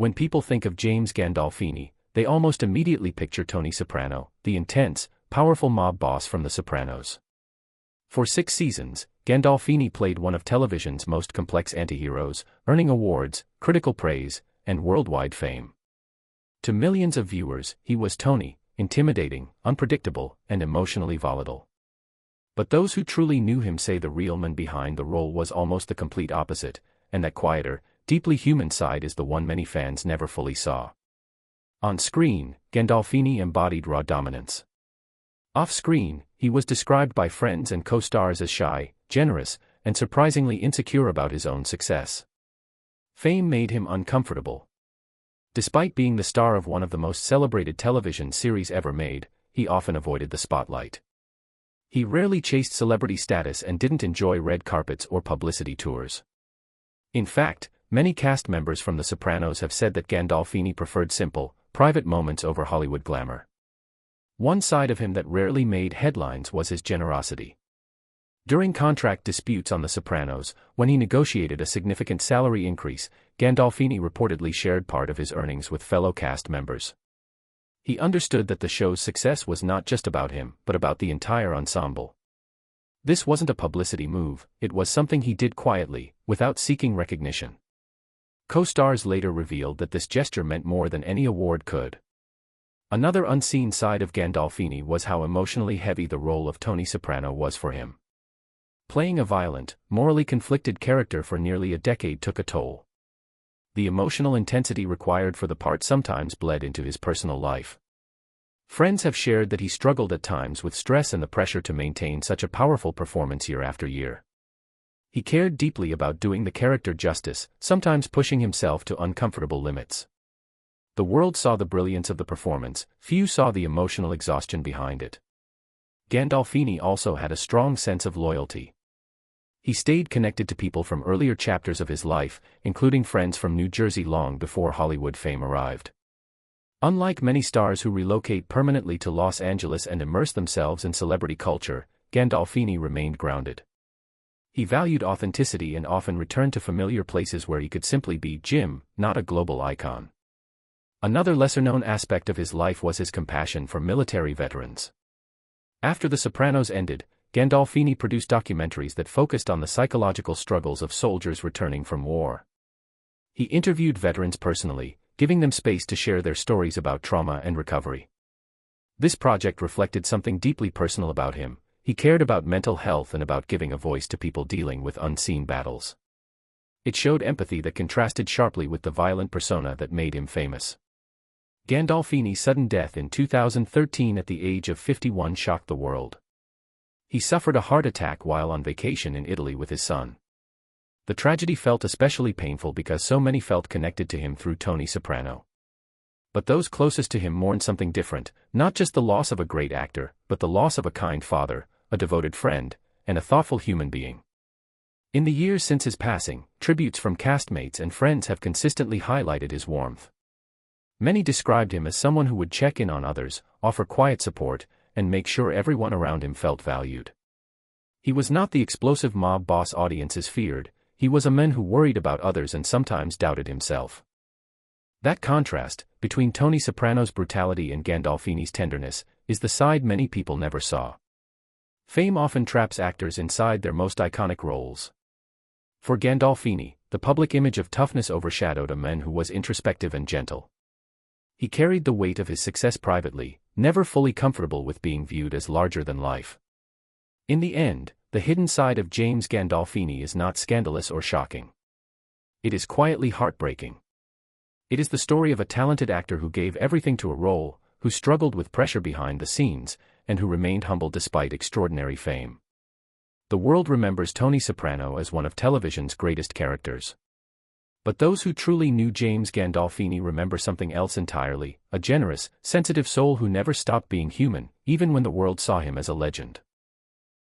When people think of James Gandolfini, they almost immediately picture Tony Soprano, the intense, powerful mob boss from The Sopranos. For 6 seasons, Gandolfini played one of television's most complex antiheroes, earning awards, critical praise, and worldwide fame. To millions of viewers, he was Tony, intimidating, unpredictable, and emotionally volatile. But those who truly knew him say the real man behind the role was almost the complete opposite, and that quieter, deeply human side is the one many fans never fully saw. On screen, Gandolfini embodied raw dominance. Off-screen, he was described by friends and co-stars as shy, generous, and surprisingly insecure about his own success. Fame made him uncomfortable. Despite being the star of one of the most celebrated television series ever made, he often avoided the spotlight. He rarely chased celebrity status and didn't enjoy red carpets or publicity tours. In fact, many cast members from The Sopranos have said that Gandolfini preferred simple, private moments over Hollywood glamour. One side of him that rarely made headlines was his generosity. During contract disputes on The Sopranos, when he negotiated a significant salary increase, Gandolfini reportedly shared part of his earnings with fellow cast members. He understood that the show's success was not just about him, but about the entire ensemble. This wasn't a publicity move, it was something he did quietly, without seeking recognition. Co-stars later revealed that this gesture meant more than any award could. Another unseen side of Gandolfini was how emotionally heavy the role of Tony Soprano was for him. Playing a violent, morally conflicted character for nearly a decade took a toll. The emotional intensity required for the part sometimes bled into his personal life. Friends have shared that he struggled at times with stress and the pressure to maintain such a powerful performance year after year. He cared deeply about doing the character justice, sometimes pushing himself to uncomfortable limits. The world saw the brilliance of the performance, few saw the emotional exhaustion behind it. Gandolfini also had a strong sense of loyalty. He stayed connected to people from earlier chapters of his life, including friends from New Jersey long before Hollywood fame arrived. Unlike many stars who relocate permanently to Los Angeles and immerse themselves in celebrity culture, Gandolfini remained grounded. He valued authenticity and often returned to familiar places where he could simply be Jim, not a global icon. Another lesser-known aspect of his life was his compassion for military veterans. After The Sopranos ended, Gandolfini produced documentaries that focused on the psychological struggles of soldiers returning from war. He interviewed veterans personally, giving them space to share their stories about trauma and recovery. This project reflected something deeply personal about him. He cared about mental health and about giving a voice to people dealing with unseen battles. It showed empathy that contrasted sharply with the violent persona that made him famous. Gandolfini's sudden death in 2013 at the age of 51 shocked the world. He suffered a heart attack while on vacation in Italy with his son. The tragedy felt especially painful because so many felt connected to him through Tony Soprano. But those closest to him mourned something different, not just the loss of a great actor, but the loss of a kind father, a devoted friend, and a thoughtful human being. In the years since his passing, tributes from castmates and friends have consistently highlighted his warmth. Many described him as someone who would check in on others, offer quiet support, and make sure everyone around him felt valued. He was not the explosive mob boss audiences feared, he was a man who worried about others and sometimes doubted himself. That contrast, between Tony Soprano's brutality and Gandolfini's tenderness, is the side many people never saw. Fame often traps actors inside their most iconic roles. For Gandolfini, the public image of toughness overshadowed a man who was introspective and gentle. He carried the weight of his success privately, never fully comfortable with being viewed as larger than life. In the end, the hidden side of James Gandolfini is not scandalous or shocking. It is quietly heartbreaking. It is the story of a talented actor who gave everything to a role, who struggled with pressure behind the scenes, and who remained humble despite extraordinary fame. The world remembers Tony Soprano as one of television's greatest characters. But those who truly knew James Gandolfini remember something else entirely, a generous, sensitive soul who never stopped being human, even when the world saw him as a legend.